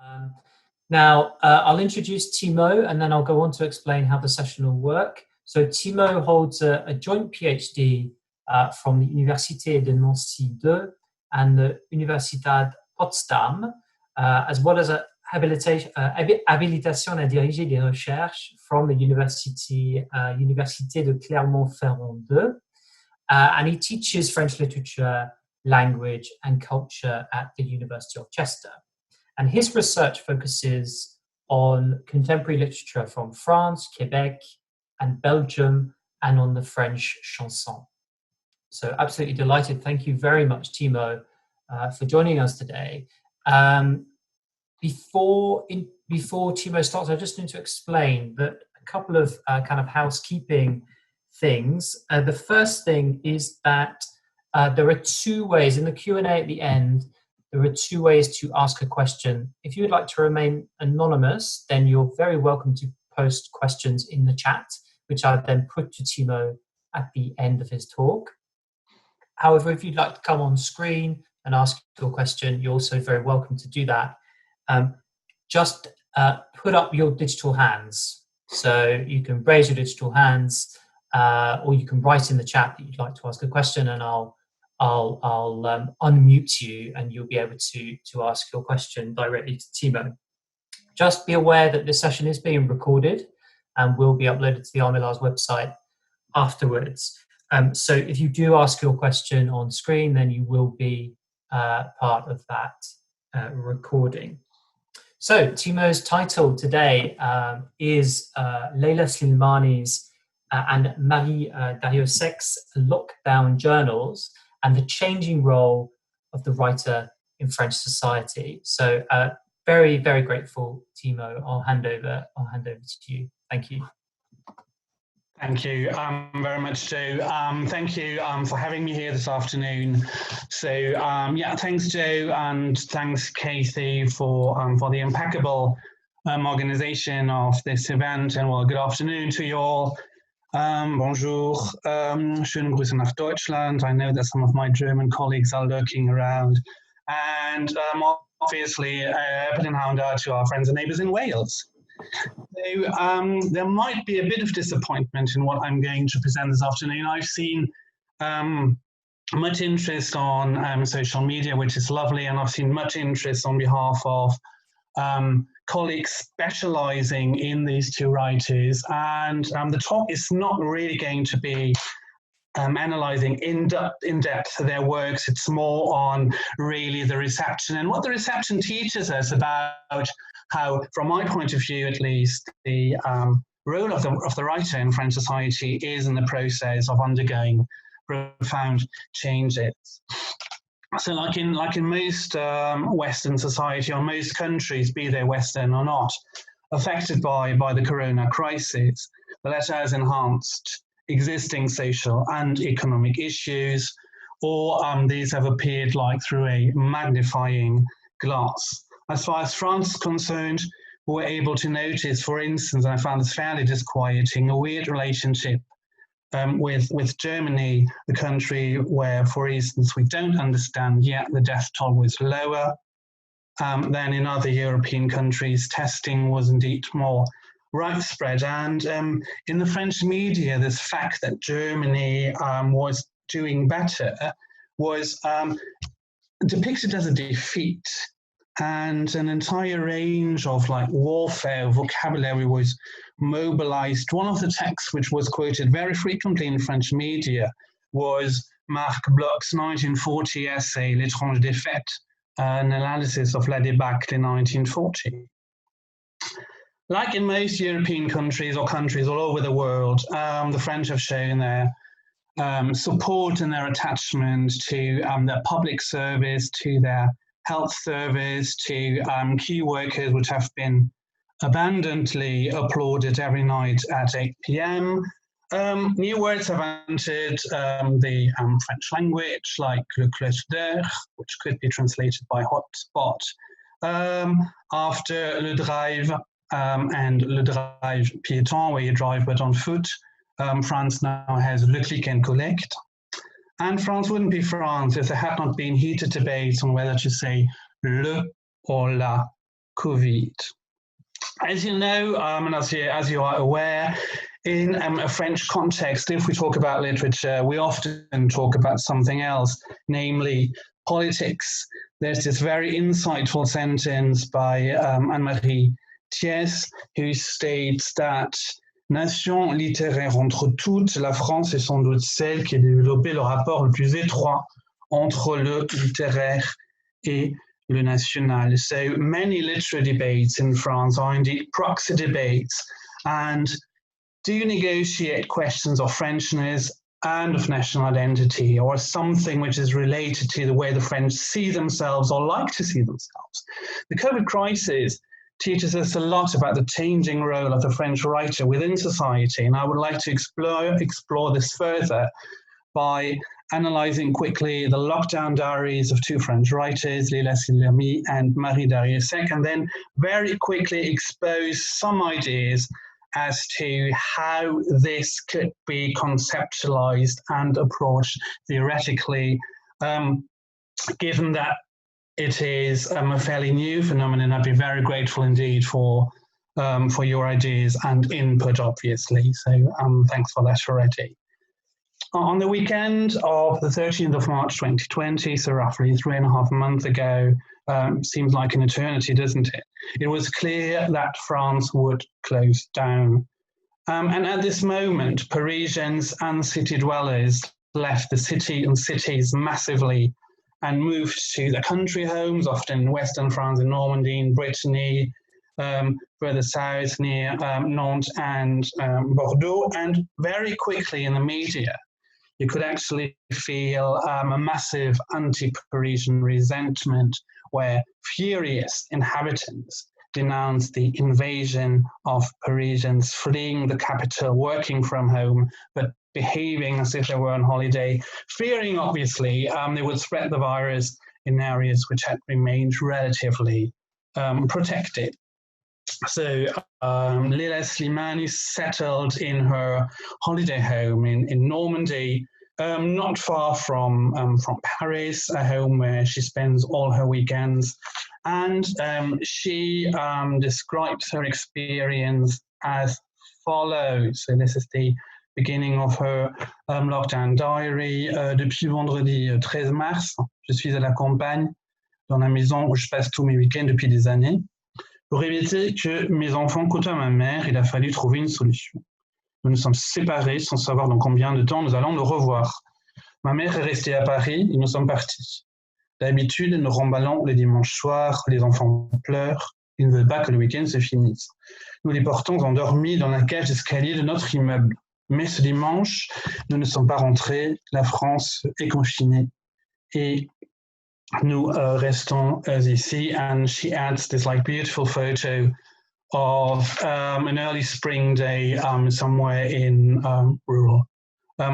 Um, I'll introduce Timo and then I'll go on to explain how the session will work. So Timo holds a joint PhD from the Université de Nancy 2 and the Universidad Potsdam, as well as a habilitation à diriger des recherches from the Université de Clermont-Ferrand 2. And he teaches French literature, language, and culture at the University of Chester. And his research focuses on contemporary literature from France, Quebec, and Belgium, and on the French chanson. So absolutely delighted. Thank you very much, Timo, for joining us today. Before Timo starts, I just need to explain that a couple of kind of housekeeping things. The first thing is that there are two ways in the Q&A at the end. There are two ways to ask a question. If you would like to remain anonymous, then you're very welcome to post questions in the chat, which I then put to Timo at the end of his talk. However, if you'd like to come on screen and ask your question, you're also very welcome to do that. Just put up your digital hands. So you can raise your digital hands, or you can write in the chat that you'd like to ask a question, and I'll unmute you and you'll be able to ask your question directly to Timo. Just be aware that this session is being recorded and will be uploaded to the Armilar's website afterwards. So if you do ask your question on screen, then you will be part of that recording. So Timo's title today is Leila Slimani's and Marie Darrieussecq's Lockdown Journals and the Changing Role of the Writer in French Society. So very, very grateful, Timo. I'll hand over to you. Thank you. Thank you very much, Joe. Thank you for having me here this afternoon. So yeah, thanks, Joe, and thanks, Casey, for the impeccable organization of this event. And well, good afternoon to you all. Bonjour, schönen Grüße nach Deutschland. I know that some of my German colleagues are lurking around. And obviously, guten Abend to our friends and neighbors in Wales. So there might be a bit of disappointment in what I'm going to present this afternoon. I've seen much interest on social media, which is lovely, and I've seen much interest on behalf of colleagues specializing in these two writers. And the talk is not really going to be analyzing in depth their works. It's more on really the reception and what the reception teaches us about how, from my point of view at least, the role of the writer in French society is in the process of undergoing profound changes. So like in most Western society, or most countries, be they Western or not, affected by the corona crisis, the latter has enhanced existing social and economic issues, or these have appeared like through a magnifying glass. As far as France is concerned, we were able to notice, for instance, and I found this fairly disquieting, a weird relationship with Germany, the country where, for instance, we don't understand yet the death toll was lower than in other European countries. Testing was indeed more widespread. And in the French media, this fact that Germany was doing better was depicted as a defeat. And an entire range of like warfare vocabulary was mobilized. One of the texts which was quoted very frequently in French media was Marc Bloch's 1940 essay, L'étrange défaite, an analysis of la débâcle in 1940. Like in most European countries or countries all over the world, the French have shown their support and their attachment to their public service, to their health service, to key workers which have been abundantly applauded every night at 8 p.m. New words have entered the French language, like le cloche d'heure, which could be translated by hotspot, after le drive and le drive piéton, where you drive but on foot. France now has le click and collect. And France wouldn't be France if there had not been heated debates on whether to say le or la. Covid. As you know, and as you are aware, in a French context, if we talk about literature, we often talk about something else, namely politics. There's this very insightful sentence by Anne-Marie Thiès, who states that nation littéraire entre toutes, la France est sans doute celle qui a développé le rapport le plus étroit entre le littéraire et le national. So many literary debates in France are indeed proxy debates and do negotiate questions of Frenchness and of national identity, or something which is related to the way the French see themselves or like to see themselves. The COVID crisis teaches us a lot about the changing role of the French writer within society, and I would like to explore this further by analyzing quickly the lockdown diaries of two French writers, Leila and Marie Darrieussecq, and then very quickly expose some ideas as to how this could be conceptualized and approached theoretically, given that it is a fairly new phenomenon. I'd be very grateful indeed for your ideas and input, obviously. So thanks for that already. On the weekend of the 13th of March 2020, so roughly 3.5 months ago, seems like an eternity, doesn't it? It was clear that France would close down. And at this moment, Parisians and city dwellers left the city and cities massively and moved to the country homes, often in Western France, in Normandy, in Brittany, further south near Nantes and Bordeaux. And very quickly in the media, you could actually feel a massive anti-Parisian resentment where furious inhabitants denounced the invasion of Parisians fleeing the capital, working from home, but behaving as if they were on holiday, fearing, obviously, they would spread the virus in areas which had remained relatively protected. So Leila Slimani settled in her holiday home in Normandy, not far from Paris, a home where she spends all her weekends. And she describes her experience as follows. So this is the beginning of her lockdown diary. Depuis vendredi 13 mars, je suis à la campagne, dans la maison où je passe tous mes week-ends depuis des années. Pour éviter que mes enfants côtoient ma mère, il a fallu trouver une solution. Nous nous sommes séparés sans savoir dans combien de temps nous allons nous revoir. Ma mère est restée à Paris et nous sommes partis. D'habitude, nous remballons le dimanche soir, les enfants pleurent, ils ne veulent pas que le week-end se finisse. Nous les portons endormis dans la cage d'escalier de notre immeuble. Mais ce dimanche, nous ne sommes pas rentrés, la France est confinée. Et nous restons ici, and she adds this like beautiful photo of an early spring day somewhere in rural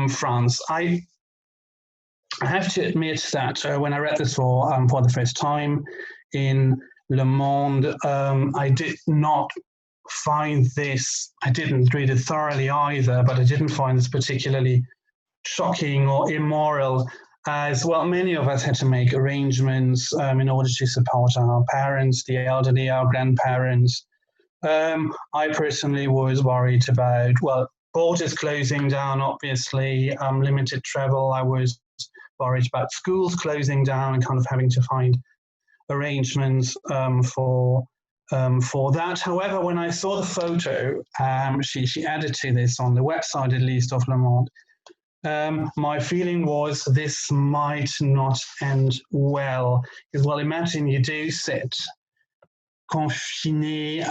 France. I have to admit that when I read this for the first time in Le Monde, I did not find this, I didn't read it thoroughly either, but I didn't find this particularly shocking or immoral, as well, many of us had to make arrangements in order to support our parents, the elderly, our grandparents. I personally was worried about, well, borders closing down, obviously, limited travel. I was worried about schools closing down and kind of having to find arrangements for that. However, when I saw the photo, she added to this on the website, at least, of Le Monde, my feeling was this might not end well. Because, well, imagine you do sit confiné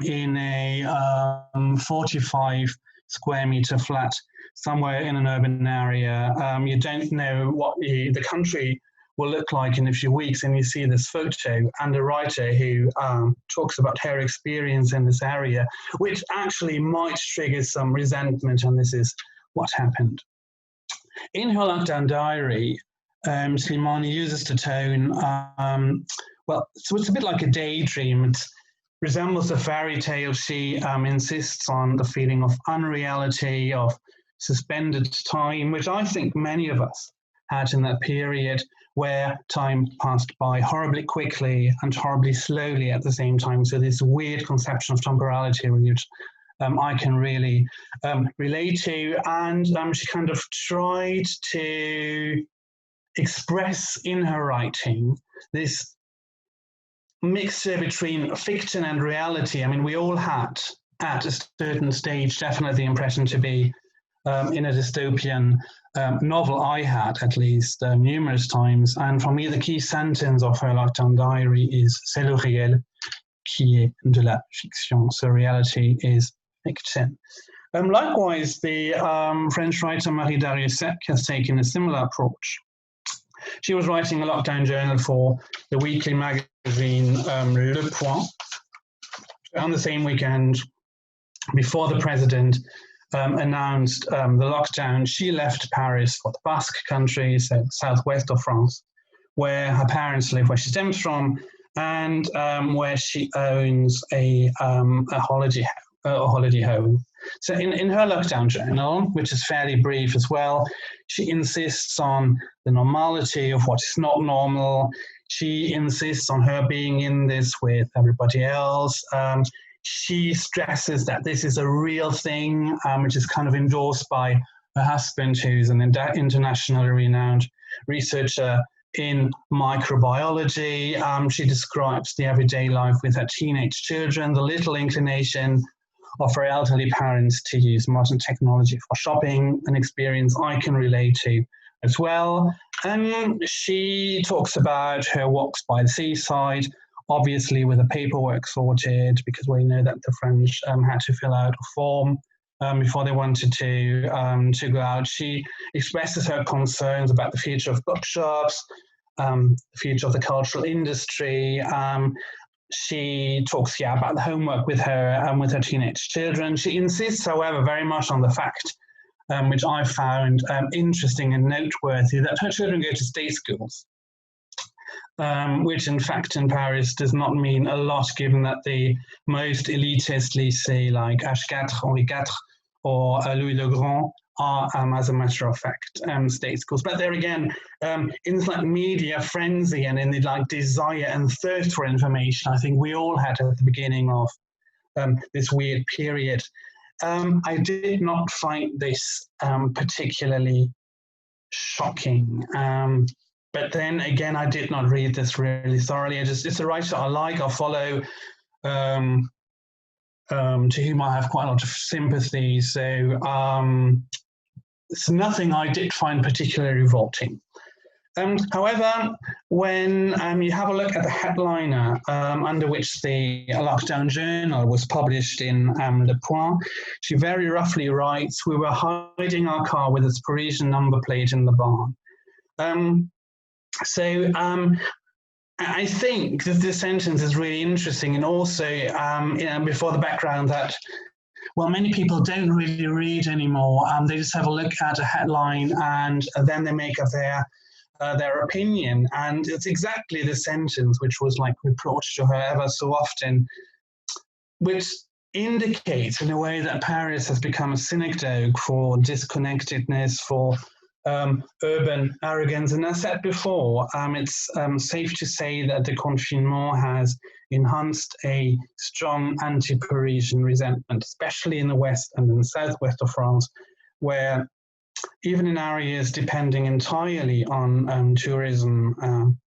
in a 45 square meter flat somewhere in an urban area. You don't know what the country will look like in a few weeks, and you see this photo and a writer who talks about her experience in this area, which actually might trigger some resentment, and this is what happened. In her lockdown diary, Slimani uses the tone, well, so it's a bit like a daydream. It resembles a fairy tale. She insists on the feeling of unreality, of suspended time, which I think many of us had in that period, where time passed by horribly quickly and horribly slowly at the same time. So this weird conception of temporality, which I can really relate to. And she kind of tried to express in her writing this mixture between fiction and reality. I mean, we all had, at a certain stage, definitely the impression to be in a dystopian novel. I had, at least, numerous times. And for me, the key sentence of her lockdown diary is "C'est le réel qui est de la fiction." So reality is fiction. Likewise, the French writer Marie Darrieussecq has taken a similar approach. She was writing a lockdown journal for the weekly magazine Le Point. On the same weekend, before the president announced the lockdown, she left Paris for the Basque country, so southwest of France, where her parents live, where she stems from, and where she owns a holiday home. So in her lockdown journal, which is fairly brief as well, she insists on the normality of what is not normal. She insists on her being in this with everybody else. She stresses that this is a real thing, which is kind of endorsed by her husband, who's an internationally renowned researcher in microbiology. She describes the everyday life with her teenage children, the little inclination of her elderly parents to use modern technology for shopping, an experience I can relate to as well. And she talks about her walks by the seaside, obviously with the paperwork sorted, because we know that the French had to fill out a form before they wanted to go out. She expresses her concerns about the future of bookshops, the future of the cultural industry. She talks about the homework with her teenage children. She insists, however, very much on the fact, which I found interesting and noteworthy, that her children go to state schools, which in fact in Paris does not mean a lot, given that the most elitist lycées like H4, Henri IV, or Louis le Grand are, as a matter of fact, state schools. But there again, in this like media frenzy and in the like desire and thirst for information, I think we all had at the beginning of this weird period. I did not find this particularly shocking. But then again, I did not read this really thoroughly. It's a writer I like, I follow, to whom I have quite a lot of sympathy. So it's nothing I did find particularly revolting. However, when you have a look at the headliner under which the lockdown journal was published in Le Point, she very roughly writes, "We were hiding our car with its Parisian number plate in the barn." I think that this sentence is really interesting, and also before the background that, well, many people don't really read anymore. They just have a look at a headline and then they make up their opinion. And it's exactly the sentence which was like reproached to her ever so often, which indicates in a way that Paris has become a synecdoche for disconnectedness, for urban arrogance. And as I said before, it's safe to say that the confinement has enhanced a strong anti-Parisian resentment, especially in the west and in the southwest of France, where even in areas depending entirely on tourism,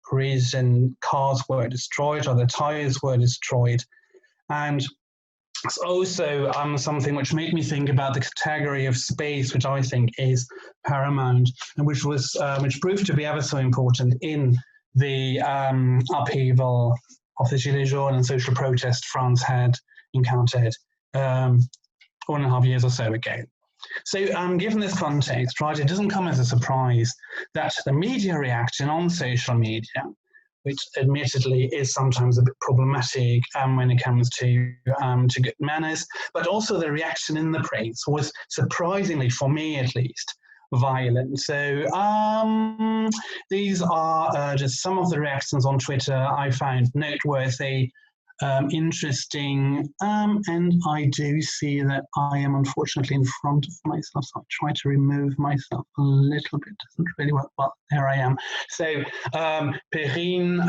Parisian cars were destroyed or the tires were destroyed. And it's also something which made me think about the category of space, which I think is paramount, and which proved to be ever so important in the upheaval of the Gilets jaunes and social protest France had encountered 1.5 years or so ago. So given this context, right, it doesn't come as a surprise that the media reaction on social media, which admittedly is sometimes a bit problematic when it comes to good manners, but also the reaction in the press was surprisingly, for me at least, violent. So these are just some of the reactions on Twitter I found noteworthy. interesting. And I do see that I am unfortunately in front of myself, so I'll try to remove myself a little bit. Doesn't really work, but there I am. So Perrine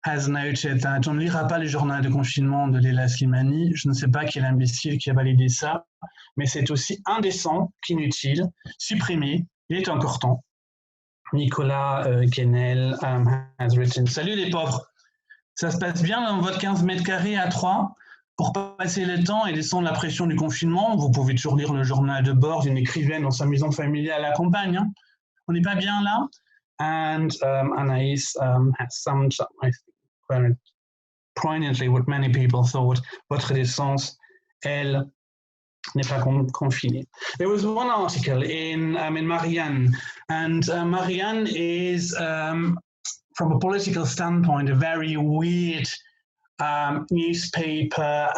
has noted that on ne lira pas le journal de confinement de Leila Slimani. Je ne sais pas quel imbécile qui a validé ça, mais c'est aussi indécent qu'inutile. Supprimé, il est encore temps. Nicolas Guénel has written. Salut les pauvres. Ça se passe bien dans votre 15 mètres carrés à 3 pour passer le temps et descendre la pression du confinement. Vous pouvez toujours lire le journal de bord d'une écrivaine dans sa maison familiale à la campagne. Hein. On n'est pas bien là. And Anaïs has summed up, I think, very poignantly what many people thought. Votre naissance, elle, n'est pas confinée. There was one article in Marianne, and Marianne is, from a political standpoint, a very weird newspaper,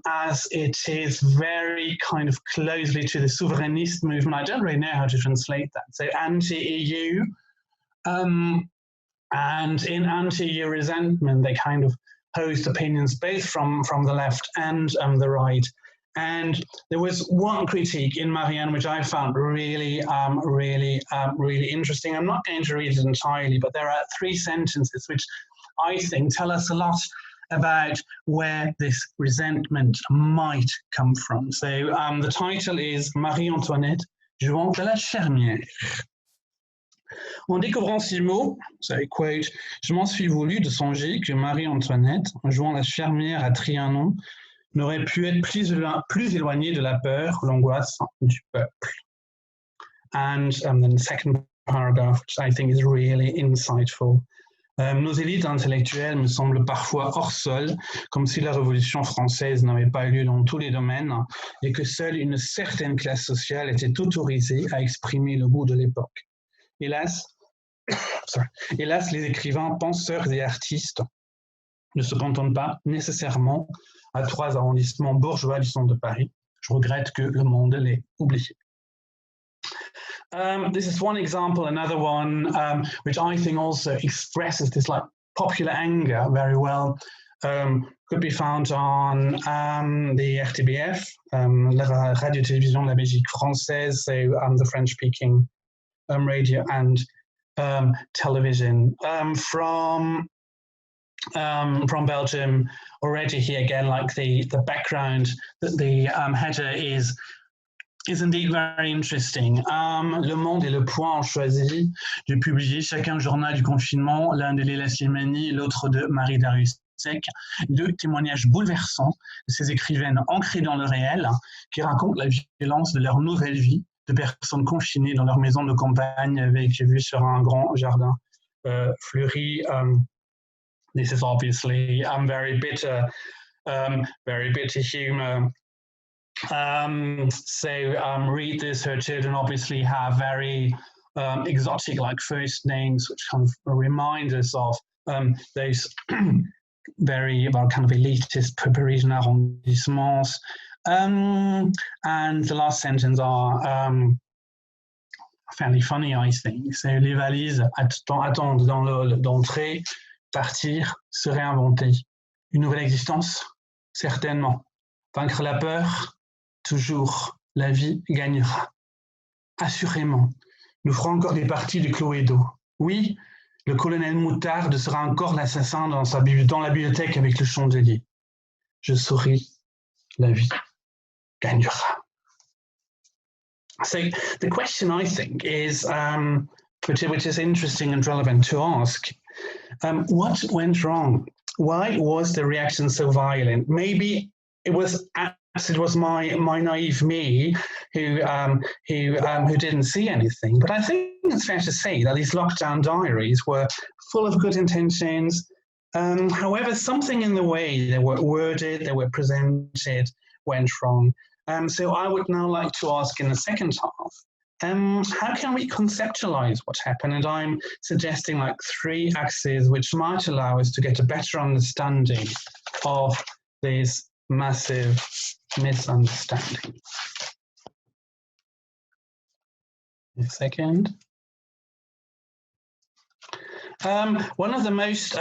as it is very kind of closely to the souverainist movement. I don't really know how to translate that. So anti-EU, and in anti-EU resentment, they kind of host opinions both from the left and the right. And there was one critique in Marianne which I found really interesting. I'm not going to read it entirely, but there are 3 sentences which I think tell us a lot about where this resentment might come from. So the title is Marie-Antoinette jouant à la fermière. En découvrant ces mots, so I quote, je m'en suis voulu de songer que Marie-Antoinette, jouant la fermière à Trianon, n'aurait pu être plus éloignée de la peur, l'angoisse du peuple. And then the second paragraph, which I think is really insightful. Nos élites intellectuelles me semblent parfois hors sol, comme si la Révolution française n'avait pas eu lieu dans tous les domaines et que seule une certaine classe sociale était autorisée à exprimer le goût de l'époque. Hélas, les écrivains, penseurs et artistes ne se contentent pas nécessairement à 3 arrondissements bourgeois du centre de Paris. Je regrette que le monde l'ait oublié. This is one example. Another one, which I think also expresses this like popular anger very well, could be found on the RTBF, la radio-télévision de la Belgique française, so the French-speaking radio and television. From Belgium, already here again, like the background, the header is indeed very interesting. Le Monde et Le Point ont choisi de publier chacun le journal du confinement, l'un de Leila Slimani, l'autre de Marie Darrieussecq, 2 témoignages bouleversants de ces écrivaines ancrées dans le réel qui racontent la violence de leur nouvelle vie, de personnes confinées dans leur maison de campagne avec vue sur un grand jardin fleuri. This is obviously very bitter humor. Read this. Her children obviously have very exotic like first names, which kind of remind us of those very kind of elitist Parisian arrondissements. And the last sentence are fairly funny, I think. So les valises attendent dans l'hall d'entrée, partir, se réinventer. Une nouvelle existence, certainement. Vaincre la peur, toujours, la vie gagnera. Assurément, nous ferons encore des parties de Cluedo. Oui, le colonel Moutarde sera encore l'assassin dans la bibliothèque avec le chandelier. Je souris, la vie gagnera. So the question, I think, is, which is interesting and relevant to ask, what went wrong? Why was the reaction so violent? Maybe it was my naive me who didn't see anything. But I think it's fair to say that these lockdown diaries were full of good intentions. However, something in the way they were worded, they were presented, went wrong. So I would now like to ask in the second half, how can we conceptualize what happened? And I'm suggesting like 3 axes which might allow us to get a better understanding of this massive misunderstanding. A second. One of the most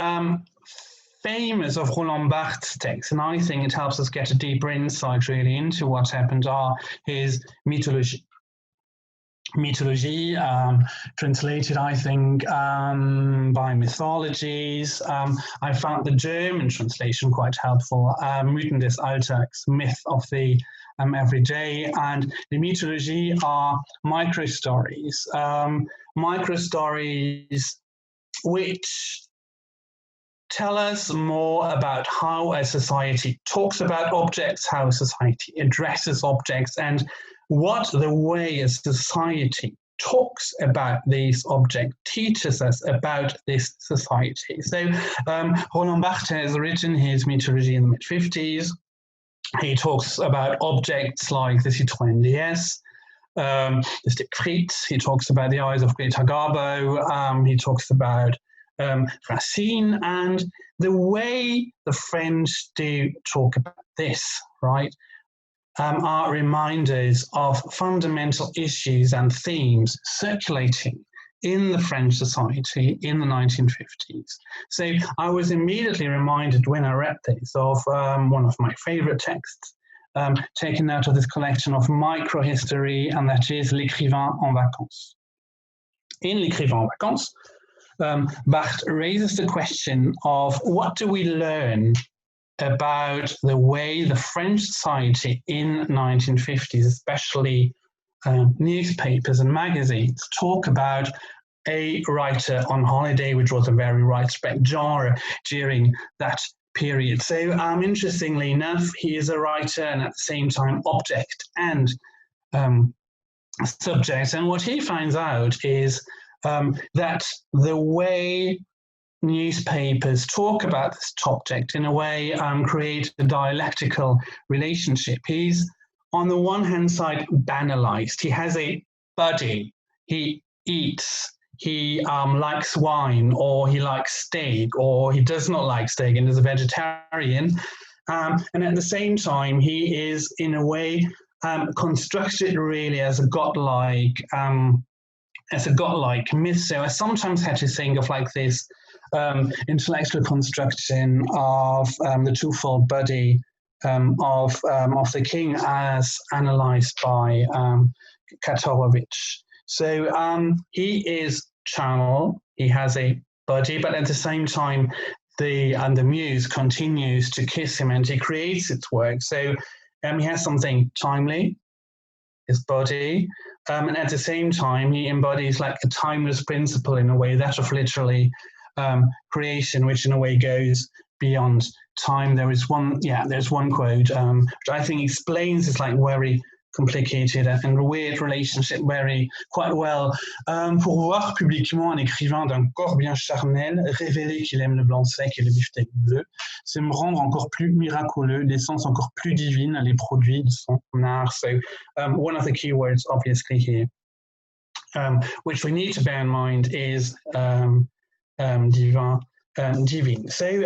famous of Roland Barthes' text, and I think it helps us get a deeper insight really into what happened, are his mythology. Mythology, translated, I think, by mythologies. I found the German translation quite helpful. Mythen des Alltags, myth of the everyday, and the mythology are micro stories which tell us more about how a society talks about objects, how a society addresses objects, and what the way a society talks about these objects teaches us about this society. So Roland Barthes has written his mythology in the mid-50s. He talks about objects like the Citroën DS, the stick Fritz. He talks about the eyes of Greta Garbo. He talks about Racine, and the way the French do talk about this, right, are reminders of fundamental issues and themes circulating in the French society in the 1950s. So I was immediately reminded when I read this of one of my favorite texts taken out of this collection of microhistory, and that is L'écrivain en vacances. In L'écrivain en vacances, Barthes raises the question of what do we learn about the way the French society in 1950s, especially newspapers and magazines, talk about a writer on holiday, which was a very widespread genre during that period. So interestingly enough, he is a writer and at the same time object and subject. And what he finds out is that the way newspapers talk about this object in a way create a dialectical relationship. He's on the one hand side banalized. He has a body. He eats. He likes wine, or he likes steak, or he does not like steak and is a vegetarian. And at the same time, he is in a way constructed really as a godlike myth. So I sometimes had to think of like this intellectual construction of the twofold body of the king as analyzed by Katorovich. So he is charnel, he has a body, but at the same time the muse continues to kiss him and he creates its work. So he has something timely, his body, and at the same time he embodies like a timeless principle in a way, that of literally creation, which in a way goes beyond time. There's one quote which I think explains this like very complicated and weird relationship very quite well. Pour voir publiquement un écrivain d'un corps bien charnel révéler qu'il aime le blanc sec et le beefsteak bleu, c'est me rendre encore plus miraculeux, l'essence encore plus divine, les produits de son art. So one of the key words obviously here, which we need to bear in mind, is divine. So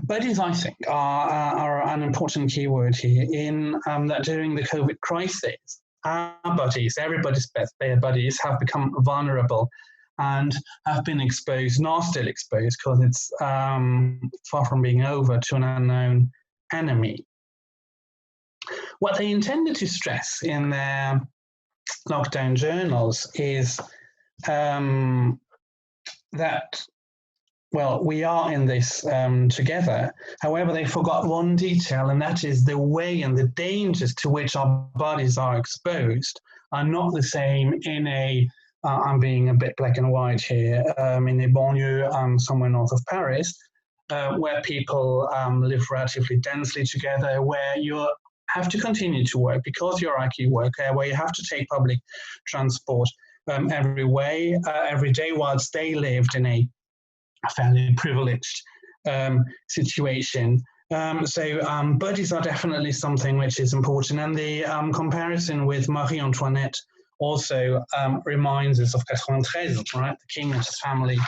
buddies, I think, are an important keyword here in that during the COVID crisis, our buddies, everybody's buddies, have become vulnerable and have been exposed, not still exposed, because it's far from being over, to an unknown enemy. What they intended to stress in their lockdown journals is that, well, we are in this together. However, they forgot one detail, and that is the way and the dangers to which our bodies are exposed are not the same in a, I'm being a bit black and white here, in a banlieue somewhere north of Paris, where people live relatively densely together, where you have to continue to work because you're a key worker, where you have to take public transport every day, whilst they lived in a fairly privileged situation. So buddies are definitely something which is important, and the comparison with Marie Antoinette also reminds us of 93, right? The king and his family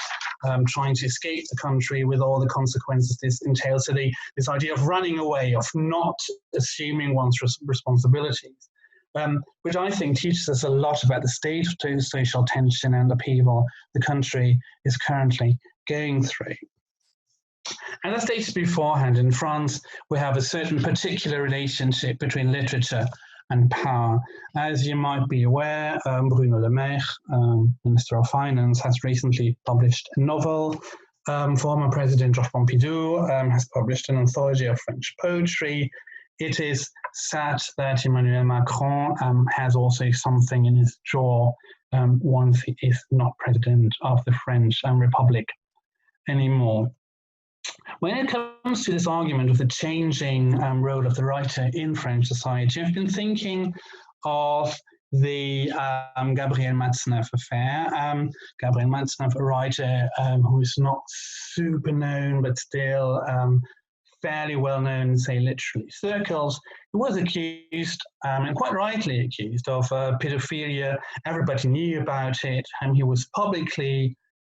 trying to escape the country with all the consequences this entails. So this idea of running away, of not assuming one's responsibilities, which I think teaches us a lot about the state of social tension and upheaval the country is currently going through. As I stated beforehand, in France, we have a certain particular relationship between literature and power. As you might be aware, Bruno Le Maire, Minister of Finance, has recently published a novel. Former President Georges Pompidou has published an anthology of French poetry. It is sad that Emmanuel Macron has also something in his drawer once he is not president of the French Republic anymore. When it comes to this argument of the changing role of the writer in French society, I've been thinking of the Gabriel Matzneff affair. Gabriel Matzneff, a writer who is not super known, but still fairly well known in, say, literary circles, who was accused, and quite rightly accused, of pedophilia. Everybody knew about it, and he was publicly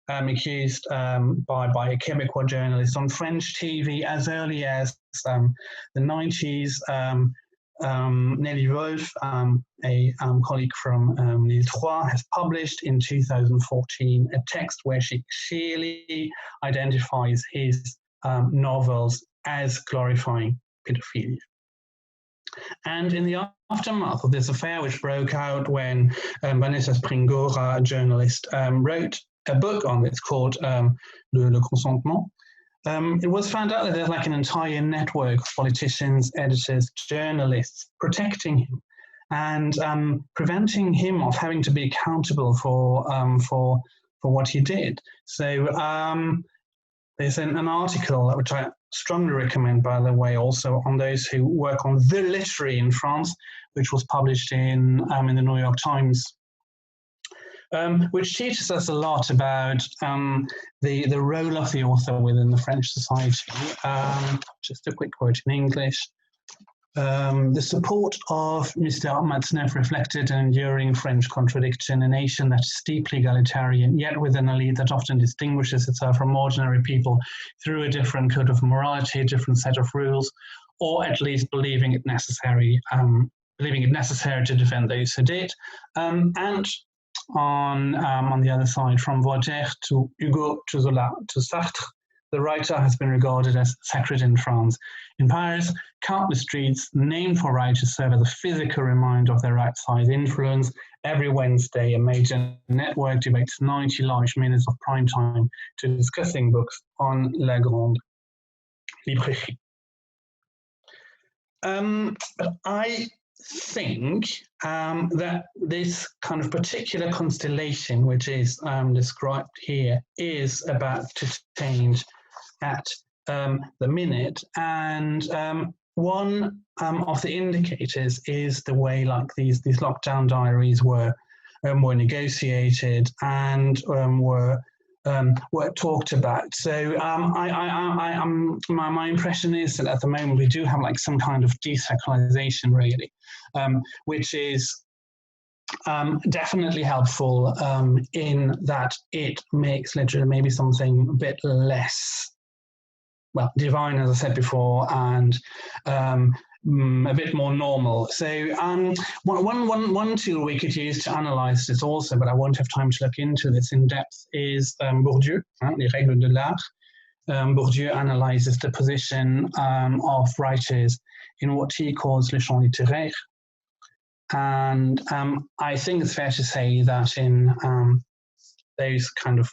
accused by a Quebecois journalist on French TV as early as the 90s. Nelly Wolf, a colleague from Lille 3, has published in 2014 a text where she clearly identifies his novels as glorifying pedophilia. And in the aftermath of this affair, which broke out when Vanessa Springora, a journalist, wrote a book on it called Le Consentement, it was found out that there's like an entire network of politicians, editors, journalists protecting him and preventing him of having to be accountable for what he did. So there's an article which I strongly recommend, by the way, also on those who work on the literary in France, which was published in the New York Times, which teaches us a lot about the role of the author within the French society. Just a quick quote in English. The support of Mr. Matzneff reflected an enduring French contradiction, a nation that is deeply egalitarian, yet with an elite that often distinguishes itself from ordinary people through a different code of morality, a different set of rules, or at least believing it necessary to defend those who did. And on the other side, from Voltaire to Hugo to Zola to Sartre, the writer has been regarded as sacred in France. In Paris, countless streets named for writers serve as a physical reminder of their outside influence. Every Wednesday, a major network devotes 90 large minutes of prime time to discussing books on La Grande Librairie. I think that this kind of particular constellation, which is described here, is about to change at the minute. And one of the indicators is the way like these lockdown diaries were negotiated and were talked about. So my impression is that at the moment we do have like some kind of desacralization, really, which is definitely helpful in that it makes literature maybe something a bit less, well, divine, as I said before, and a bit more normal. So one tool we could use to analyze this also, but I won't have time to look into this in depth, is Bourdieu, Les Règles de l'Art. Bourdieu analyzes the position of writers in what he calls le champ littéraire. And I think it's fair to say that in those kind of,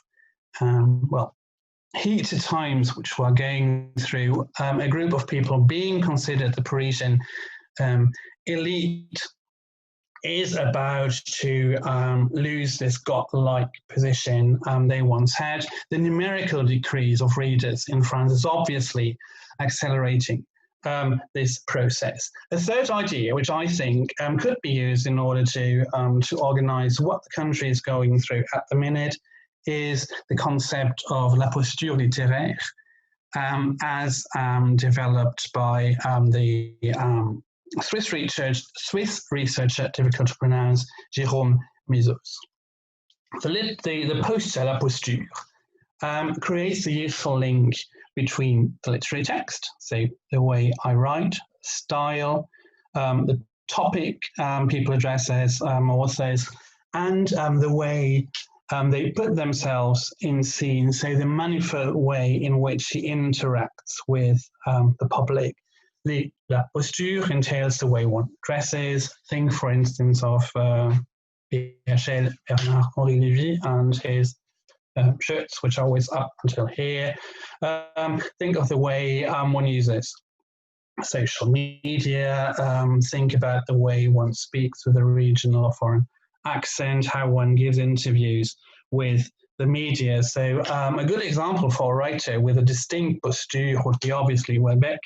heated times which we're going through, a group of people being considered the Parisian elite is about to lose this godlike position they once had. The numerical decrease of readers in France is obviously accelerating this process. A third idea, which I think could be used in order to organize what the country is going through at the minute, is the concept of la posture littéraire, as developed by the Swiss researcher, difficult to pronounce, Jérôme Mizos. The posture, la posture, creates a useful link between the literary text, so the way I write, style, the topic people address as authors, and the way they put themselves in scene, so the manifold way in which she interacts with the public. La posture entails the way one dresses. Think, for instance, of Bernard Henri Lévy and his shirts, which are always up until here. Think of the way one uses social media. Think about the way one speaks with a regional or foreign accent, how one gives interviews with the media. So a good example for a writer with a distinct posture would be obviously Webec.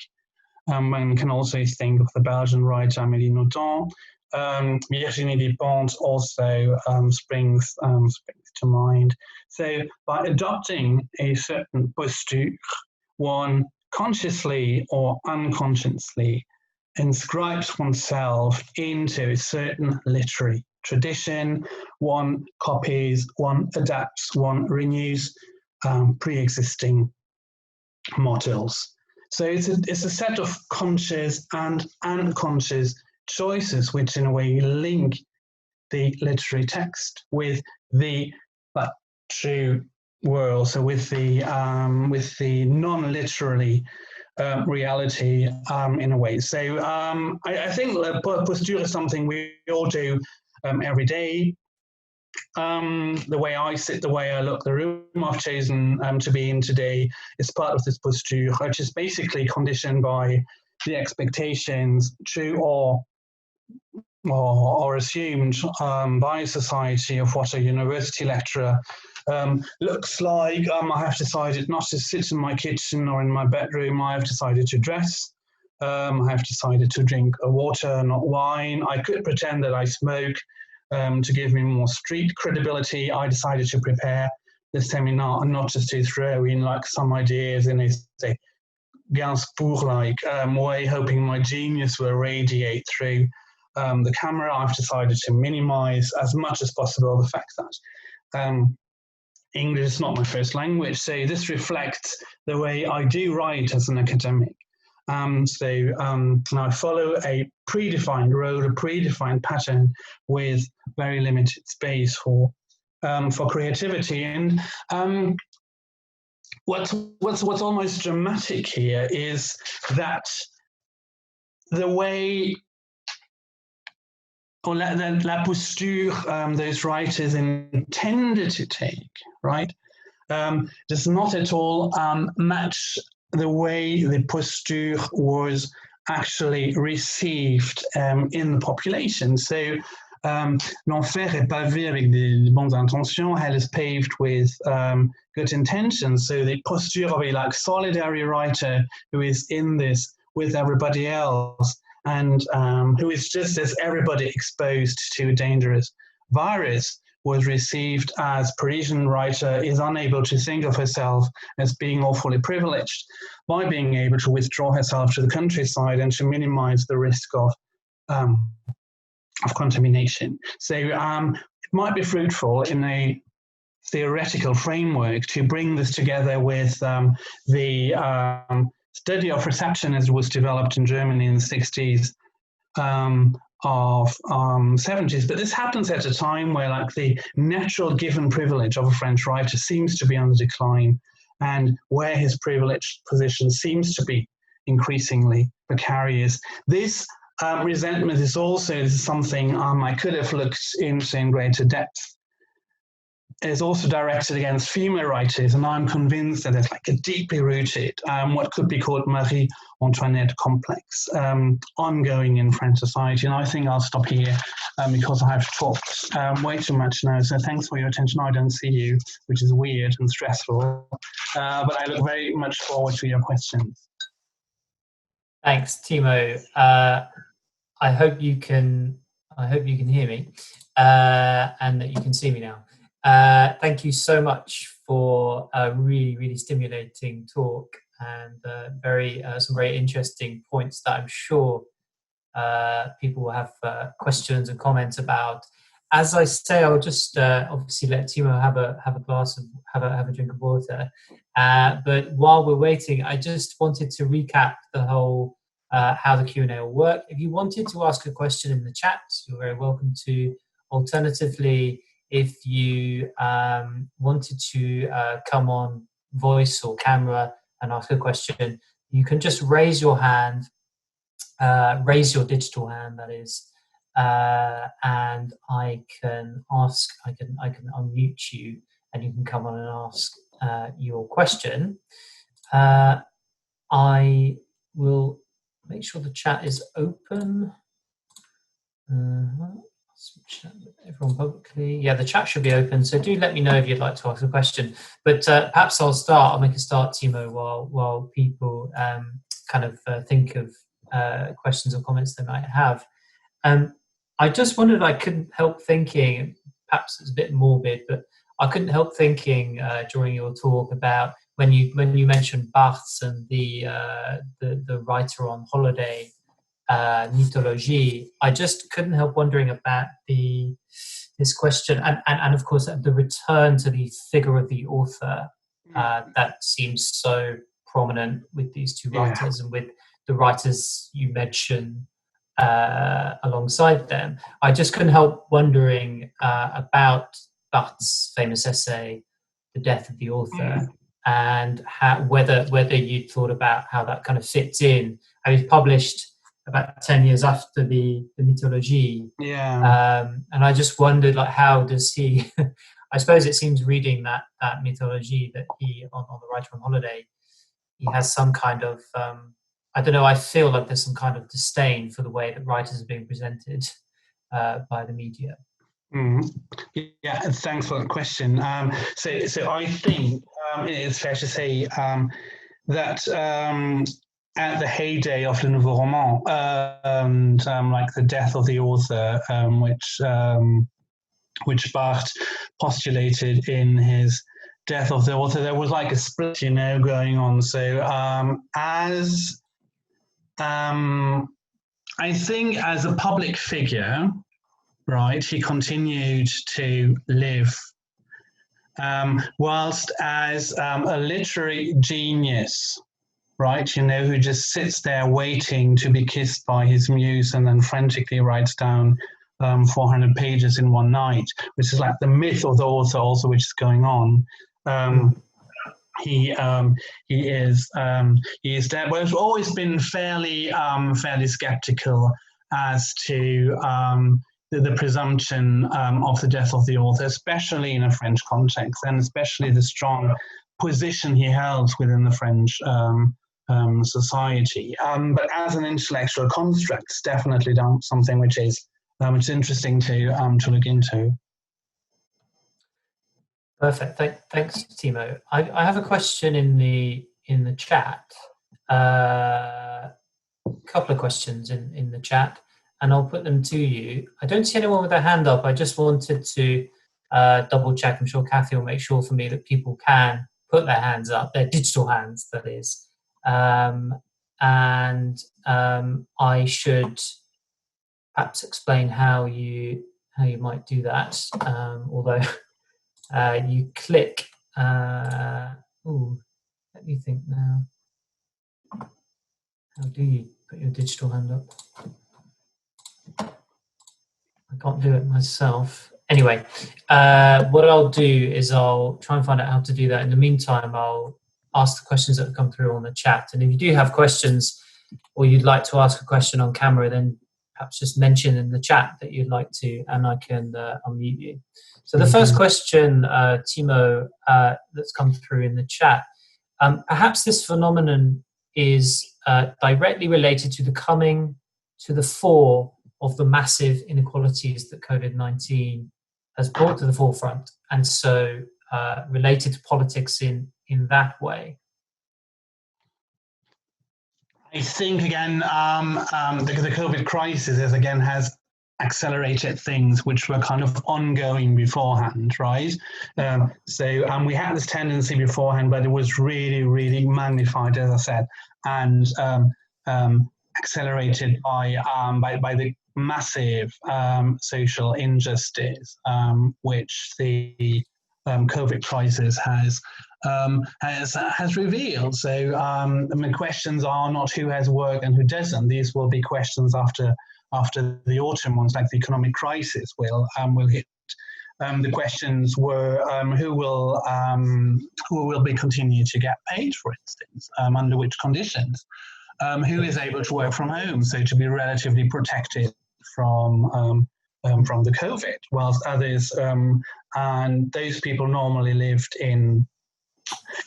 One can also think of the Belgian writer Amélie Nothomb. Virginie Despentes also springs to mind. So by adopting a certain posture, one consciously or unconsciously inscribes oneself into a certain literary tradition. One copies, one adapts, one renews pre-existing models. So it's a set of conscious and unconscious choices which in a way link the literary text with the true world, so with the non-literary reality in a way. So I think posture is something we all do every day. The way I sit, the way I look, the room I've chosen to be in today is part of this posture, which is basically conditioned by the expectations, true or assumed by society of what a university lecturer looks like. I have decided not to sit in my kitchen or in my bedroom. I have decided to dress. I have decided to drink water, not wine. I could pretend that I smoke to give me more street credibility. I decided to prepare the seminar and not just to throw in like some ideas in a say Gainsbourg-like way, hoping my genius will radiate through the camera. I've decided to minimize as much as possible the fact that English is not my first language, so this reflects the way I do write as an academic. I follow a predefined road, a predefined pattern with very limited space for creativity. And what's almost dramatic here is that the way or la posture those writers intended to take, right, does not at all match the way the posture was actually received in the population. So l'enfer est pavé avec des bonnes intentions. Hell is paved with good intentions. So the posture of a like solitary writer who is in this with everybody else and who is just as everybody exposed to a dangerous virus was received as Parisian writer is unable to think of herself as being awfully privileged by being able to withdraw herself to the countryside and to minimize the risk of contamination. So it might be fruitful in a theoretical framework to bring this together with the study of reception as it was developed in Germany in the 60s of 70s. But this happens at a time where like the natural given privilege of a French writer seems to be on the decline and where his privileged position seems to be increasingly precarious. This resentment is also something I could have looked into in greater depth. Is also directed against female writers, and I'm convinced that there's like a deeply rooted, what could be called Marie Antoinette complex, ongoing in French society. And I think I'll stop here because I have talked way too much now. So thanks for your attention. I don't see you, which is weird and stressful, but I look very much forward to your questions. Thanks, Timo. I hope you can hear me and that you can see me now. Thank you so much for a really, really stimulating talk and some very interesting points that I'm sure people will have questions and comments about. As I say, I'll just obviously let Timo have a drink of water. But while we're waiting, I just wanted to recap the whole how the Q&A will work. If you wanted to ask a question in the chat, you're very welcome to. Alternatively, if you wanted to come on voice or camera and ask a question, you can just raise your hand, raise your digital hand, that is, and I can unmute you, and you can come on and ask your question. I will make sure the chat is open. Switch everyone publicly. Yeah, the chat should be open, so do let me know if you'd like to ask a question. But perhaps I'll make a start, Timo, while people kind of think of questions or comments they might have. I just wondered, I couldn't help thinking, perhaps it's a bit morbid, but I couldn't help thinking during your talk about when you mentioned Barthes and the writer on holiday, mythologie. I just couldn't help wondering about this question and of course the return to the figure of the author that seems so prominent with these two writers and with the writers you mentioned alongside them. I just couldn't help wondering about Barthes' famous essay, The Death of the Author, and whether you thought about how that kind of fits in. I mean, it's published about 10 years after the mythologie. And I just wondered, like, how does he, I suppose it seems reading that mythologie that he, on the writer on holiday, he has some kind of, I don't know, I feel like there's some kind of disdain for the way that writers are being presented by the media. Yeah, thanks for that question. So I think it's fair to say that at the heyday of the Nouveau Roman, and like the death of the author, which Barthes postulated in his Death of the Author, there was like a split, going on. So I think as a public figure, right, he continued to live, whilst as a literary genius, right, who just sits there waiting to be kissed by his muse and then frantically writes down 400 pages in one night, which is like the myth of the author also, which is going on. He is dead. But I've always been fairly skeptical as to the presumption of the death of the author, especially in a French context, and especially the strong position he held within the French society. But as an intellectual construct, it's definitely something which is interesting to look into. Perfect. Thanks, Timo. I have a question in the chat. A couple of questions in the chat, and I'll put them to you. I don't see anyone with their hand up. I just wanted to double check. I'm sure Kathy will make sure for me that people can put their hands up, their digital hands, that is. I should perhaps explain how you might do that. Although you click. Let me think now. How do you put your digital hand up? I can't do it myself. Anyway, what I'll do is I'll try and find out how to do that. In the meantime, I'll ask the questions that have come through on the chat. And if you do have questions or you'd like to ask a question on camera, then perhaps just mention in the chat that you'd like to, and I can unmute you. So the first question, Timo, that's come through in the chat, perhaps this phenomenon is directly related to the coming to the fore of the massive inequalities that COVID-19 has brought to the forefront, and so related to politics in that way. I think again, the COVID crisis has accelerated things which were kind of ongoing beforehand, right? So we had this tendency beforehand, but it was really, really magnified, as I said, and accelerated by the massive social injustice which the COVID crisis has revealed. So the questions are not who has work and who doesn't. These will be questions after the autumn ones, like the economic crisis will hit the questions were who will be continued to get paid, for instance, under which conditions, who is able to work from home, so to be relatively protected from the COVID, whilst others, and those people normally lived in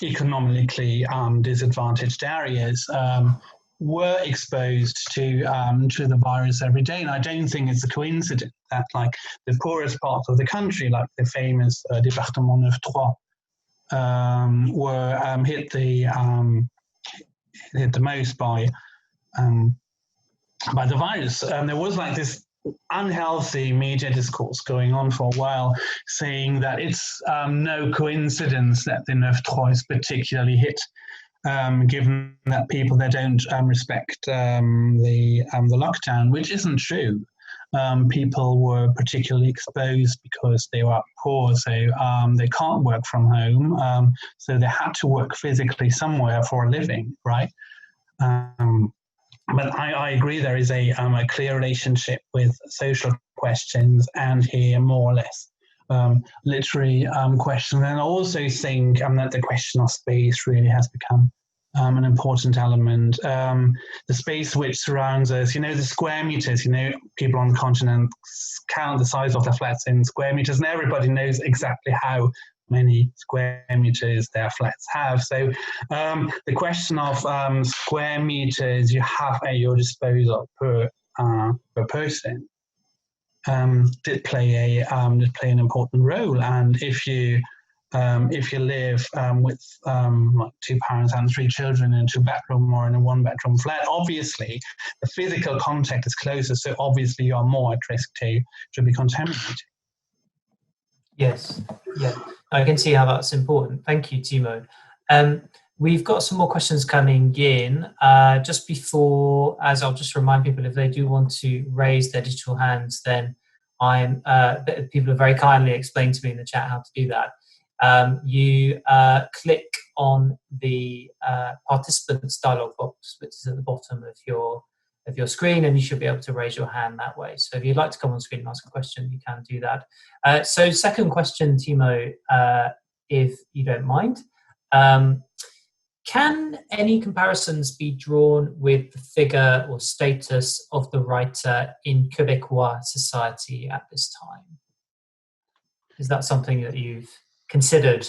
economically disadvantaged areas, were exposed to the virus every day. And I don't think it's a coincidence that, like, the poorest part of the country, like the famous Département 9-3, were hit the most by the virus. There was like this unhealthy media discourse going on for a while, saying that it's no coincidence that the 9-3 is particularly hit, given that people there don't respect the lockdown, which isn't true. People were particularly exposed because they were poor, so they can't work from home, so they had to work physically somewhere for a living, right? But I agree there is a clear relationship with social questions and here more or less literary questions. And I also think that the question of space really has become an important element. The space which surrounds us, the square meters, people on the continent count the size of their flats in square meters, and everybody knows exactly how many square meters their flats have. So the question of square meters you have at your disposal per person did play an important role. And if you live with like 2 parents and 3 children in a 2-bedroom or in a 1-bedroom flat, obviously the physical contact is closer, so obviously you are more at risk to be contaminated. Yes, yeah, I can see how that's important. Thank you, Timo. We've got some more questions coming in. Just before, as I'll just remind people, if they do want to raise their digital hands, then people have very kindly explained to me in the chat how to do that. You click on the participants dialog box, which is at the bottom of your screen, and you should be able to raise your hand that way. So if you'd like to come on screen and ask a question, you can do that. So second question, Timo, if you don't mind. Can any comparisons be drawn with the figure or status of the writer in Quebecois society at this time? Is that something that you've considered?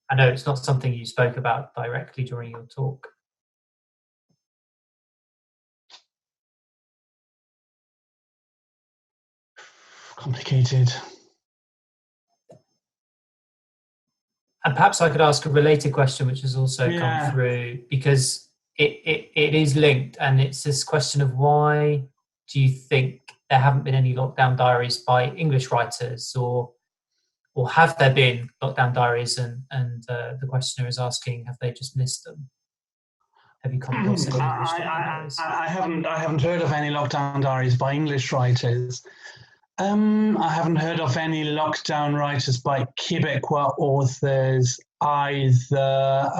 I know it's not something you spoke about directly during your talk. Complicated. And perhaps I could ask a related question, which has also come through, because it is linked, and it's this question of why do you think there haven't been any lockdown diaries by English writers, or have there been lockdown diaries? And the questioner is asking, have they just missed them? Have you come across any English lockdown diaries? I haven't heard of any lockdown diaries by English writers. I haven't heard of any lockdown writers by Quebecois authors either.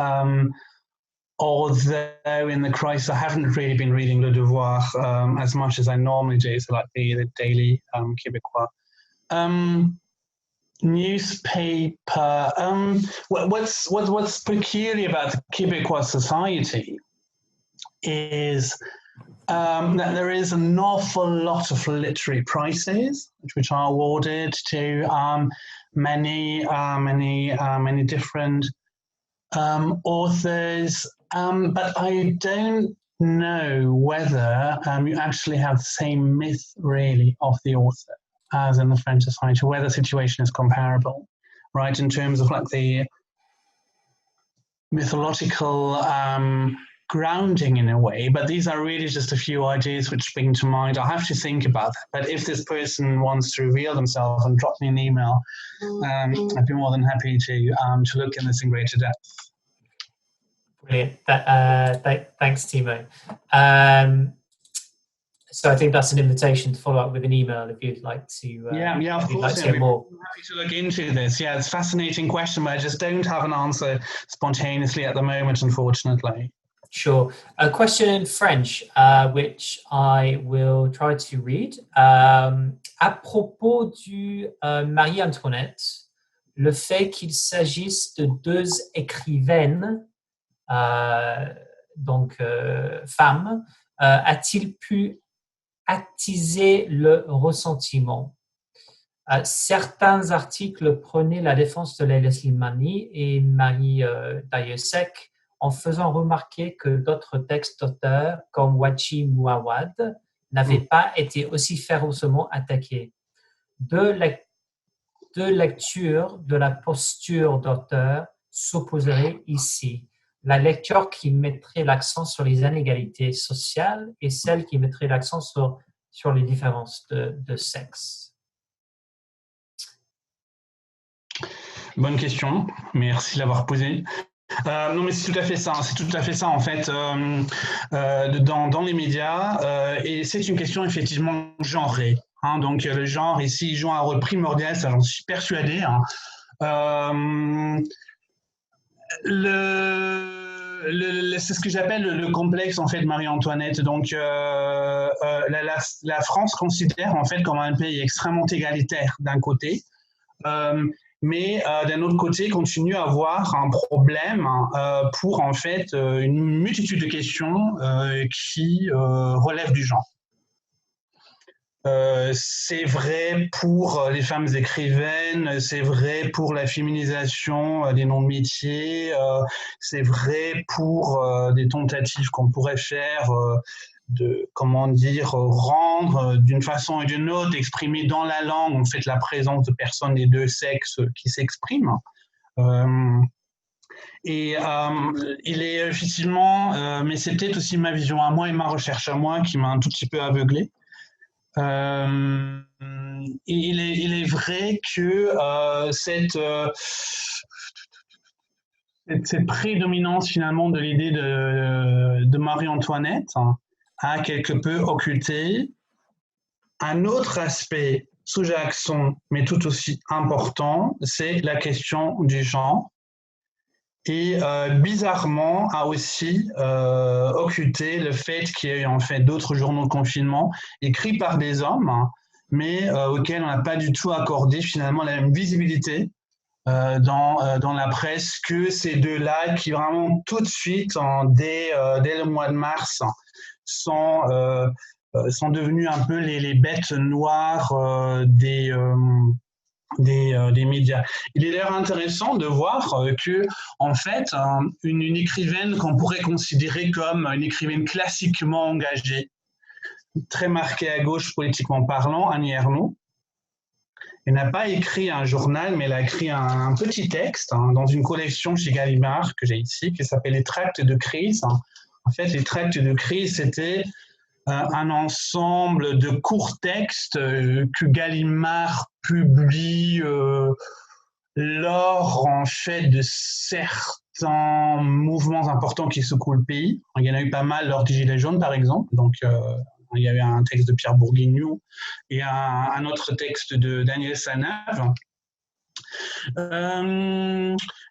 Although in the crisis, I haven't really been reading Le Devoir as much as I normally do, so like the daily Quebecois newspaper. What's peculiar about the Quebecois society is that there is an awful lot of literary prizes which are awarded to many different authors, but I don't know whether you actually have the same myth really of the author as in the French society, whether the situation is comparable, right, in terms of like the mythological grounding in a way. But these are really just a few ideas which spring to mind. I'll have to think about that. But if this person wants to reveal themselves and drop me an email, I'd be more than happy to look in this in greater depth. Brilliant. Thanks, Timo. So I think that's an invitation to follow up with an email if you'd like to. Of course. Like to hear more. I'm happy to look into this. Yeah, it's a fascinating question, but I just don't have an answer spontaneously at the moment, unfortunately. Sure. A question in French, which I will try to read. À propos du Marie-Antoinette, le fait qu'il s'agisse de deux écrivaines, femmes, a-t-il pu attiser le ressentiment? Certains articles prenaient la défense de Leila Slimani et Marie Darrieussecq en faisant remarquer que d'autres textes d'auteurs, comme Wachi Mouawad, n'avaient pas été aussi férocement attaqués. Deux lectures de la posture d'auteur s'opposeraient ici. La lecture qui mettrait l'accent sur les inégalités sociales et celle qui mettrait l'accent sur les différences de sexe. Bonne question, merci de l'avoir posée. Non, mais c'est tout à fait ça. C'est tout à fait ça en fait dans les médias. Et c'est une question effectivement genrée. Hein, donc le genre ici joue un rôle primordial, ça j'en suis persuadé. Hein. C'est ce que j'appelle le complexe en fait de Marie-Antoinette. Donc la France considère en fait comme un pays extrêmement égalitaire d'un côté. Mais d'un autre côté, continue à avoir un problème pour en fait une multitude de questions qui relèvent du genre. C'est vrai pour les femmes écrivaines, c'est vrai pour la féminisation des noms de métiers, c'est vrai pour des tentatives qu'on pourrait faire de, comment dire, rendre d'une façon ou d'une autre, exprimer dans la langue, en fait, la présence de personnes des deux sexes qui s'expriment. Il est effectivement, mais c'est peut-être aussi ma vision à moi et ma recherche à moi qui m'a un tout petit peu aveuglé. Il est vrai que cette prédominance finalement de l'idée de Marie-Antoinette a quelque peu occulté un autre aspect sous-jacent, mais tout aussi important, c'est la question du genre. Et bizarrement a aussi occulté le fait qu'il y a eu en fait d'autres journaux de confinement écrits par des hommes, mais auxquels on n'a pas du tout accordé finalement la même visibilité dans la presse que ces deux-là qui vraiment tout de suite, dès le mois de mars, sont devenus un peu les bêtes noires des médias. Il est d'ailleurs intéressant de voir que, en fait, une écrivaine qu'on pourrait considérer comme une écrivaine classiquement engagée, très marquée à gauche politiquement parlant, Annie Ernaux, elle n'a pas écrit un journal, mais elle a écrit un petit texte dans une collection chez Gallimard que j'ai ici, qui s'appelle Les Tracts de crise. En fait, les Tracts de crise, c'était un ensemble de courts textes que Gallimard publie lors en fait de certains mouvements importants qui secouent le pays. Il y en a eu pas mal lors des Gilets jaunes par exemple, donc il y avait un texte de Pierre Bourguignon et un autre texte de Daniel Sanave.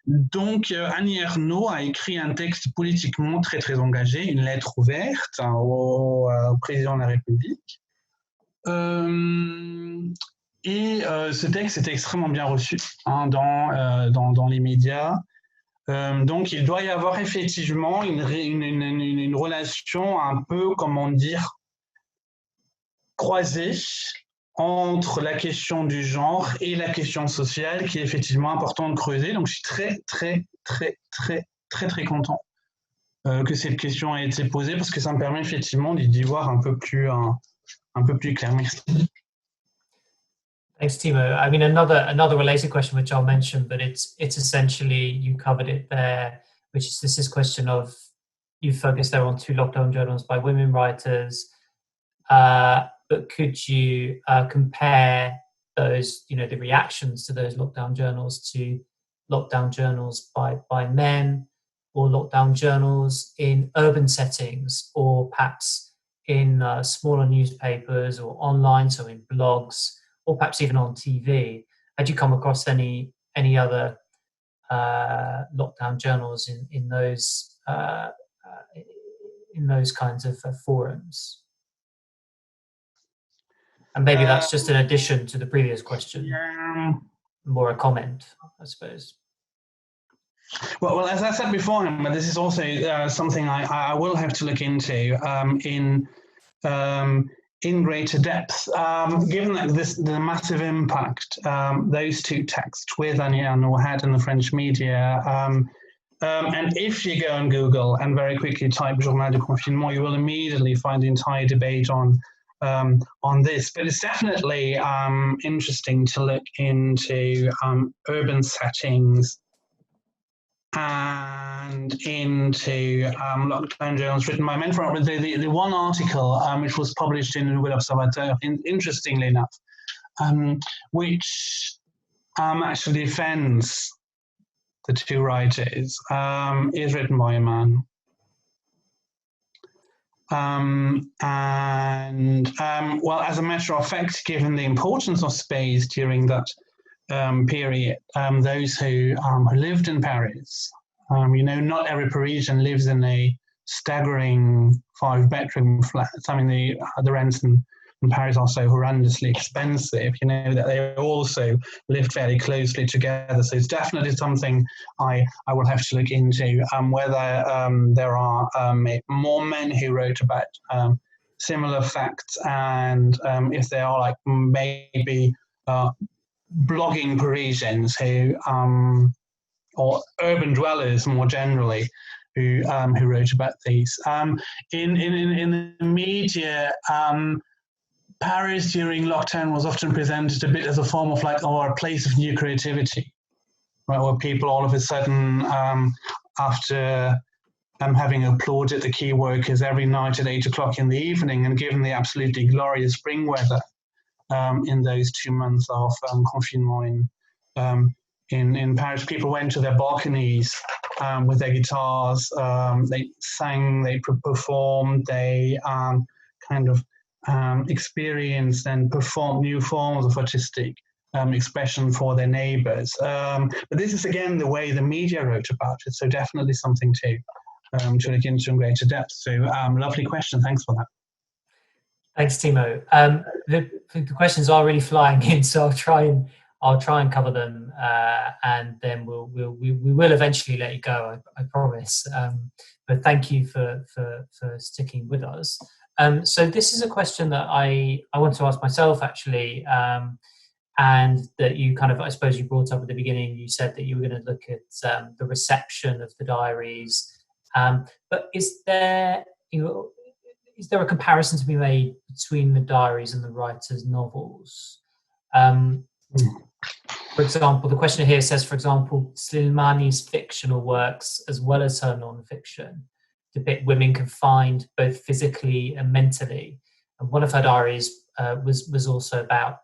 Donc, Annie Ernaux a écrit un texte politiquement très, très engagé, une lettre ouverte au président de la République. Ce texte était extrêmement bien reçu dans les médias. Donc, il doit y avoir effectivement une relation un peu, comment dire, croisée entre la question du genre et la question sociale qui est effectivement important de creuser. Donc, je suis très content que cette question ait été posée parce que ça me permet effectivement d'y voir un peu plus clair. Merci. Thanks, Timo. I mean, another related question, which I'll mention, but it's essentially, you covered it there, which is this question of, you focus there on 2 lockdown journals by women writers, but could you compare those, the reactions to those lockdown journals to lockdown journals by men, or lockdown journals in urban settings, or perhaps in smaller newspapers or online, so in blogs, or perhaps even on TV? Had you come across any other lockdown journals in those in those kinds of forums? And maybe that's just an addition to the previous question, more a comment, I suppose. Well, as I said before, but this is also something I will have to look into in greater depth, given that the massive impact those two texts with Annie Arnaud had in the French media. And if you go on Google and very quickly type Journal de Confinement, you will immediately find the entire debate on this. But it's definitely interesting to look into urban settings and into lockdown journals written by men. For the one article which was published in Nouvel Observateur, interestingly enough, which actually defends the two writers, is written by a man. Well, as a matter of fact, given the importance of space during that period, those who lived in Paris, not every Parisian lives in a staggering 5-bedroom flat. I mean, the rents in Paris are so horrendously expensive, that they also lived very closely together. So it's definitely something I will have to look into, whether there are more men who wrote about similar facts, and if there are like maybe blogging Parisians who, or urban dwellers more generally, who wrote about these. In the media, Paris during lockdown was often presented a bit as a form of or a place of new creativity, right? Where people all of a sudden, after having applauded the key workers every night at 8 o'clock in the evening, and given the absolutely glorious spring weather in those 2 months of confinement in Paris, people went to their balconies with their guitars. They sang, they performed, they kind of experienced and performed new forms of artistic expression for their neighbors. But this is again the way the media wrote about it, so definitely something to look into in greater depth. So lovely question, thanks for that. Thanks, Timo. The questions are really flying in, so I'll try and cover them, and then we will eventually let you go. I promise. But thank you for sticking with us. So this is a question that I want to ask myself, actually, and that you kind of, I suppose, you brought up at the beginning. You said that you were going to look at the reception of the diaries, but is there a comparison to be made between the diaries and the writer's novels? For example, the question here says, for example, Slimani's fictional works, as well as her non-fiction, depict women confined both physically and mentally. And one of her diaries was also about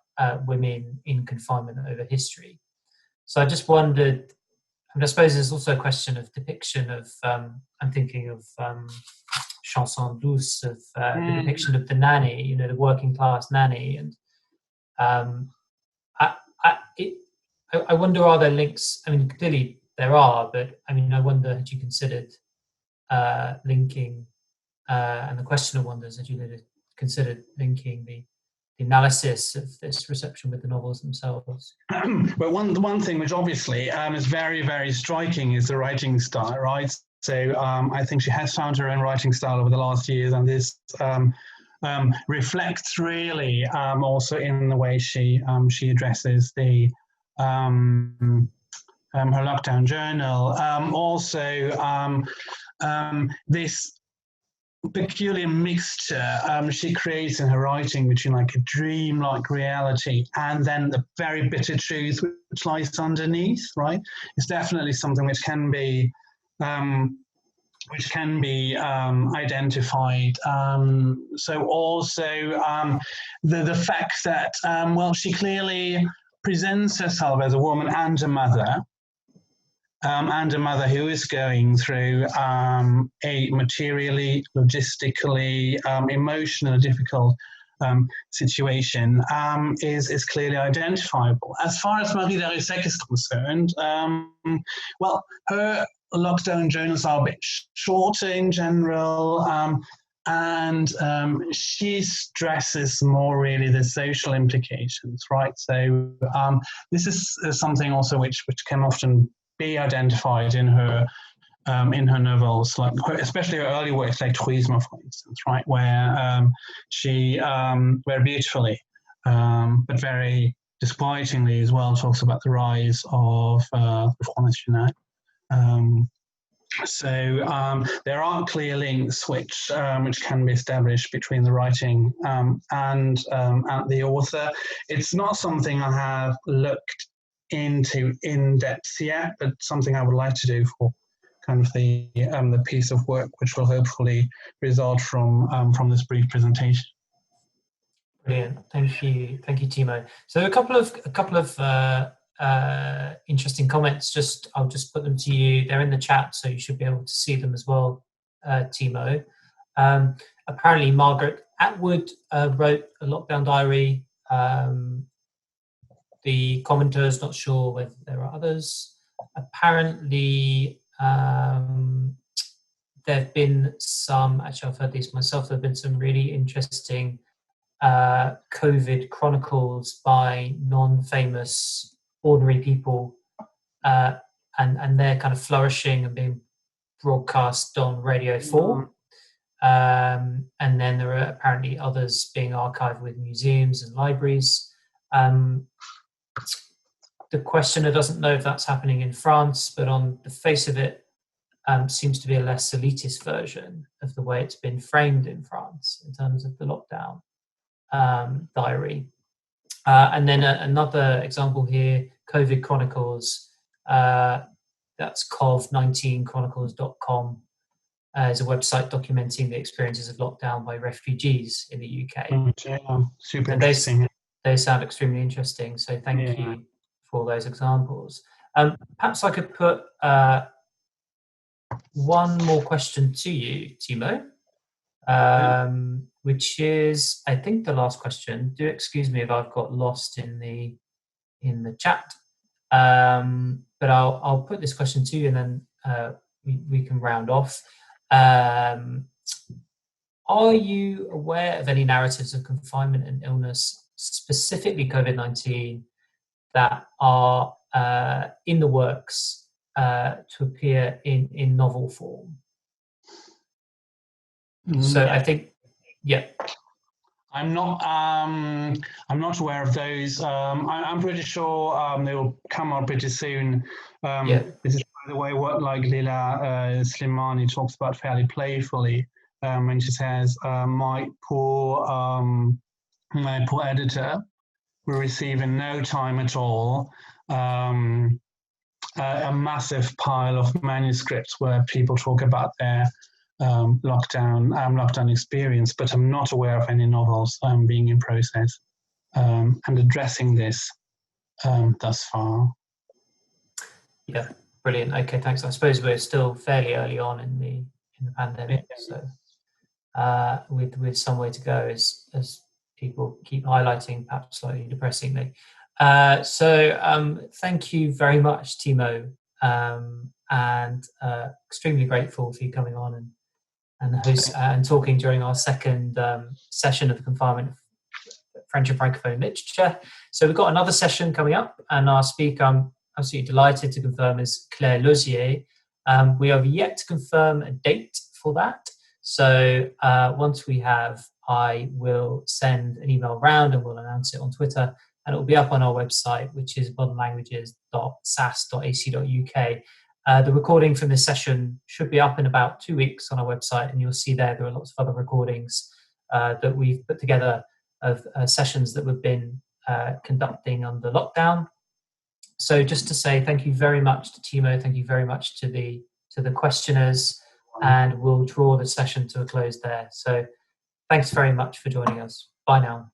women in confinement over history. So I just wondered, and I suppose there's also a question of depiction of, I'm thinking of Chanson Douce, of the depiction of the nanny, the working class nanny. And I wonder, are there links? I mean, clearly there are, but I mean, I wonder, had you considered linking, and the questioner wonders, had you considered linking the analysis of this reception with the novels themselves? Well, one thing which obviously is very, very striking is the writing style, right? So I think she has found her own writing style over the last years, and this reflects really also in the way she addresses the her lockdown journal. Also, this peculiar mixture she creates in her writing between like a dream-like reality and then the very bitter truth which lies underneath, right? It's definitely something which can be identified. So also the fact that, well, she clearly presents herself as a woman and a mother, who is going through a materially, logistically, emotionally difficult situation, is clearly identifiable. As far as Marie Darrieussecq is concerned, well, her lockdown journals are a bit shorter in general, and she stresses more really the social implications, right? So this is something also which can often be identified in her novels, like especially her early works like Truisme, for instance, right, where she very beautifully but very disquietingly as well talks about the rise of the Front National. So there are clear links which can be established between the writing and the author. It's not something I have looked into in depth yet, but something I would like to do for kind of the piece of work which will hopefully result from this brief presentation. Brilliant, thank you, Timo. So a couple of interesting comments. I'll just put them to you. They're in the chat, so you should be able to see them as well, Timo. Apparently, Margaret Atwood wrote a lockdown diary. The commenter is not sure whether there are others. Apparently, there have been some, actually I've heard these myself, there have been some really interesting COVID chronicles by non-famous ordinary people, and they're kind of flourishing and being broadcast on Radio 4. And then there are apparently others being archived with museums and libraries. The questioner doesn't know if that's happening in France, but on the face of it, seems to be a less elitist version of the way it's been framed in France in terms of the lockdown diary. And then another example here, COVID Chronicles, that's cov19chronicles.com, is a website documenting the experiences of lockdown by refugees in the UK. Yeah, super interesting. They sound extremely interesting, so thank you for those examples. Perhaps I could put one more question to you, Timo, which is, I think, the last question. Do excuse me if I've got lost in the chat, but I'll put this question to you, and then we can round off. Are you aware of any narratives of confinement and illness, specifically COVID-19, that are in the works to appear in novel form? So I think, I'm not aware of those. I'm pretty sure they will come out pretty soon. This is, by the way, what like Leila Slimani talks about fairly playfully when she says, "My poor editor will receive in no time at all a massive pile of manuscripts where people talk about their lockdown experience, but I'm not aware of any novels being in process and addressing this thus far." Yeah, brilliant. Okay, thanks. I suppose we're still fairly early on in the pandemic, so with some way to go, as people keep highlighting, perhaps slightly depressingly. So thank you very much, Timo, and extremely grateful for you coming on and host and talking during our second session of Confinement French and Francophone Literature. So we've got another session coming up, and our speaker, I'm absolutely delighted to confirm, is Claire Lozier. We have yet to confirm a date for that. So once we have, I will send an email around and we'll announce it on Twitter, and it will be up on our website, which is modernlanguages.sas.ac.uk. The recording from this session should be up in about 2 weeks on our website, and you'll see there are lots of other recordings that we've put together of sessions that we've been conducting under lockdown. So just to say thank you very much to Timo, thank you very much to the questioners, and we'll draw the session to a close there. So thanks very much for joining us. Bye now.